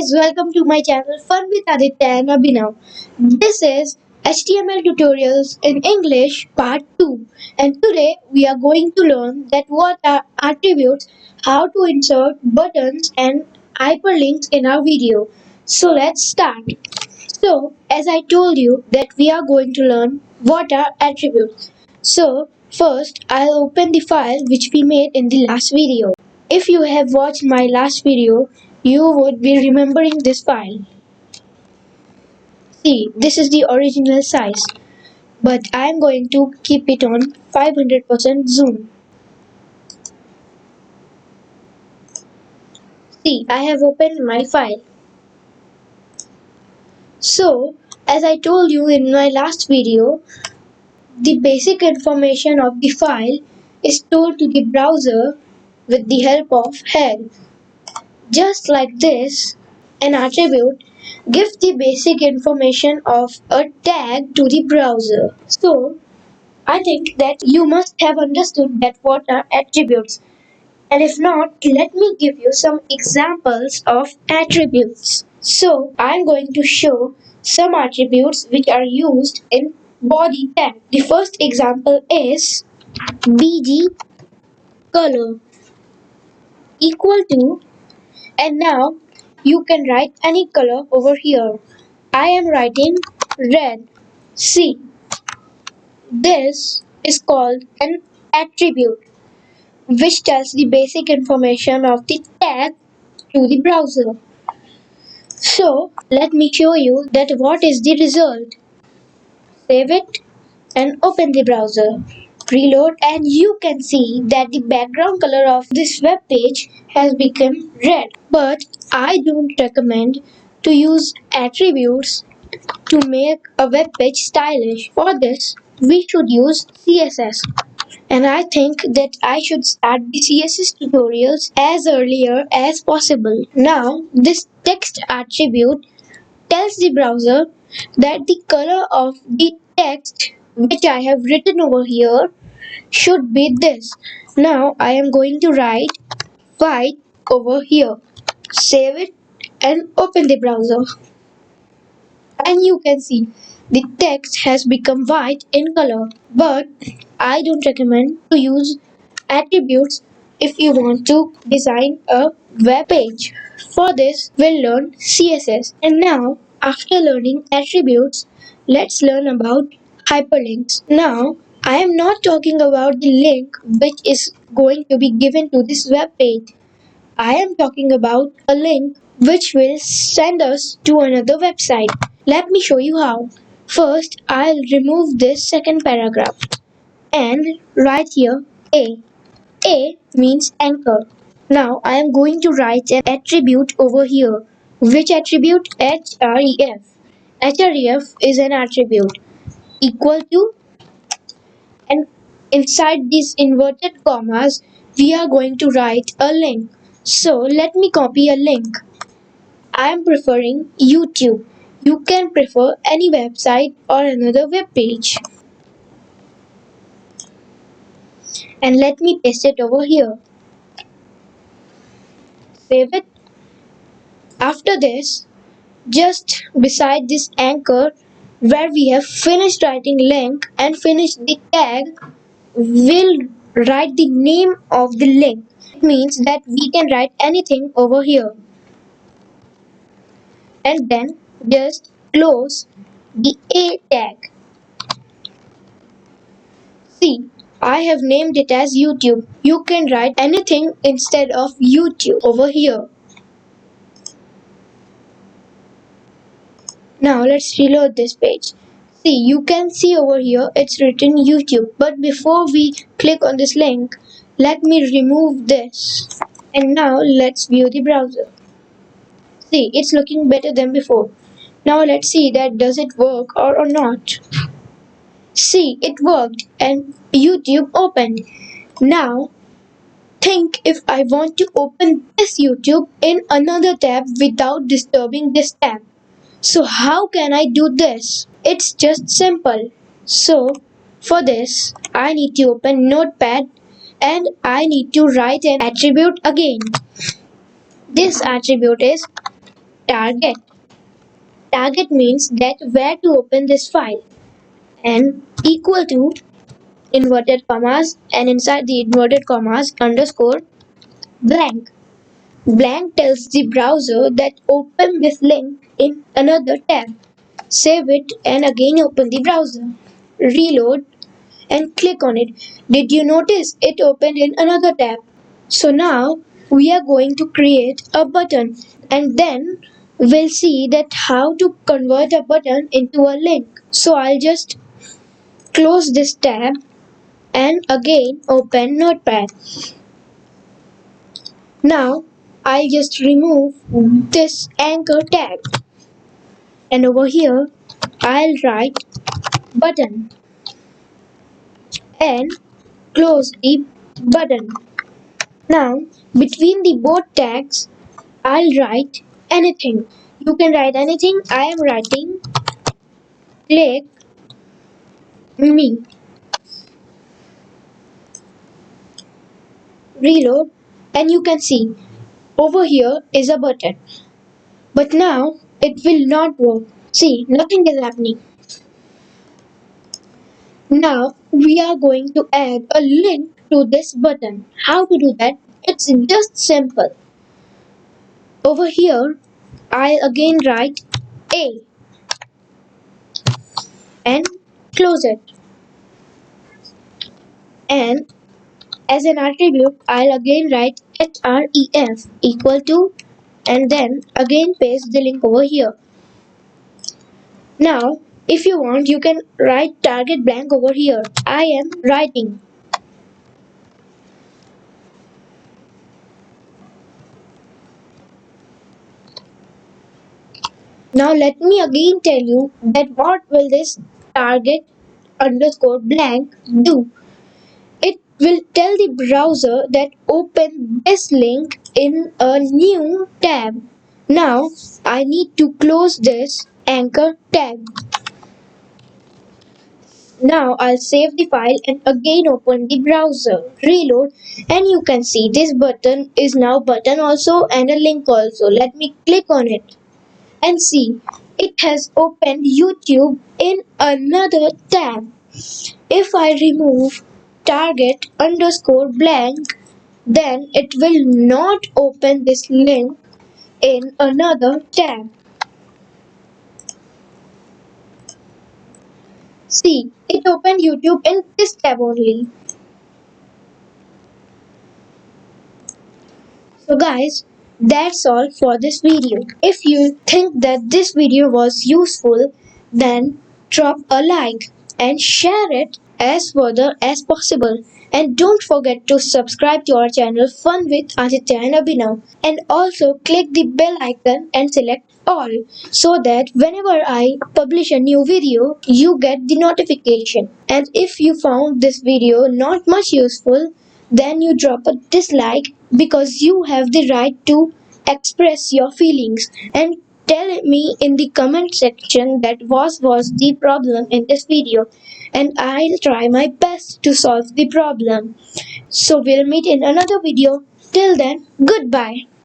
guys, welcome to my channel Fun with Aditya and Abhinav. This is HTML tutorials in English part 2, and today we are going to learn that what are attributes, how to insert buttons and hyperlinks in our video. So let's start. So as I told you that we are going to learn what are attributes. So first I'll open the file which we made in the last video. If you have watched my last video, you would be remembering this file. See, this is the original size, but I am going to keep it on 500% zoom. See, I have opened my file. So, as I told you in my last video, the basic information of the file is told to the browser with the help of head. Just like this, an attribute gives the basic information of a tag to the browser. So, I think that you must have understood that what are attributes. And if not, let me give you some examples of attributes. So, I'm going to show some attributes which are used in body tag. The first example is bg color equal to, and now you can write any color over here. I am writing red. See, this is called an attribute which tells the basic information of the tag to the browser. So let me show you that what is the result. Save it and open the browser. Reload and you can see that the background color of this web page has become red. But I don't recommend to use attributes to make a web page stylish. For this, we should use CSS. And I think that I should start the CSS tutorials as earlier as possible. Now, this text attribute tells the browser that the color of the text which I have written over here should be this. Now, I am going to write white over here. Save it and open the browser. And you can see the text has become white in color. But I don't recommend to use attributes if you want to design a web page. For this, we'll learn CSS. And now, after learning attributes, let's learn about hyperlinks. Now, I am not talking about the link which is going to be given to this web page. I am talking about a link which will send us to another website. Let me show you how. First, I'll remove this second paragraph and write here A. A means anchor. Now I am going to write an attribute over here. Which attribute? href. Href is an attribute equal to, and inside these inverted commas we are going to write a link. So let me copy a link. I am preferring YouTube. You can prefer any website or another web page. And let me paste it over here. Save it. After this, just beside this anchor where we have finished writing link and finished the tag, we'll write the name of the link. It means that we can write anything over here. And then just close the A tag. See, I have named it as YouTube. You can write anything instead of YouTube over here. Now let's reload this page. See, you can see over here it's written YouTube. But before we click on this link, let me remove this. And now let's view the browser. See, it's looking better than before. Now let's see that does it work or not. See, it worked and YouTube opened. Now, think if I want to open this YouTube in another tab without disturbing this tab. So how can I do this? It's just simple. So, for this, I need to open Notepad and I need to write an attribute again. This attribute is target. Target means that where to open this file, and equal to inverted commas, and inside the inverted commas underscore blank. Blank tells the browser that open this link in another tab. Save it and again open the browser. Reload and click on it. Did you notice it opened in another tab? So now we are going to create a button, and then we'll see that how to convert a button into a link. So I'll just close this tab and again open Notepad. Now I'll just remove this anchor tag, and over here I'll write button and close the button. Now between the both tags I'll write anything. You can write anything. I am writing click me. Reload, and you can see over here is a button. But now it will not work. See, nothing is happening. Now we are going to add a link to this button. How to do that? It's just simple. Over here, I'll again write A and close it. And as an attribute, I'll again write href equal to, and then again paste the link over here. Now, if you want, you can write target blank over here. I am writing. Now let me again tell you that what will this target underscore blank do. It will tell the browser that open this link in a new tab. Now I need to close this anchor tag. Now I'll save the file and again open the browser, reload, and you can see this button is now button also and a link also. Let me click on it and see it has opened YouTube in another tab. If I remove target underscore blank, then it will not open this link in another tab. See, it opened YouTube in this tab only. So guys, that's all for this video. If you think that this video was useful, then drop a like and share it as further as possible. And don't forget to subscribe to our channel Fun with Aditya and Abhinav, and also click the bell icon and select all, so that whenever I publish a new video, you get the notification. And if you found this video not much useful, then you drop a dislike, because you have the right to express your feelings and tell me in the comment section that was the problem in this video, and I'll try my best to solve the problem. So we'll meet in another video. Till then, goodbye.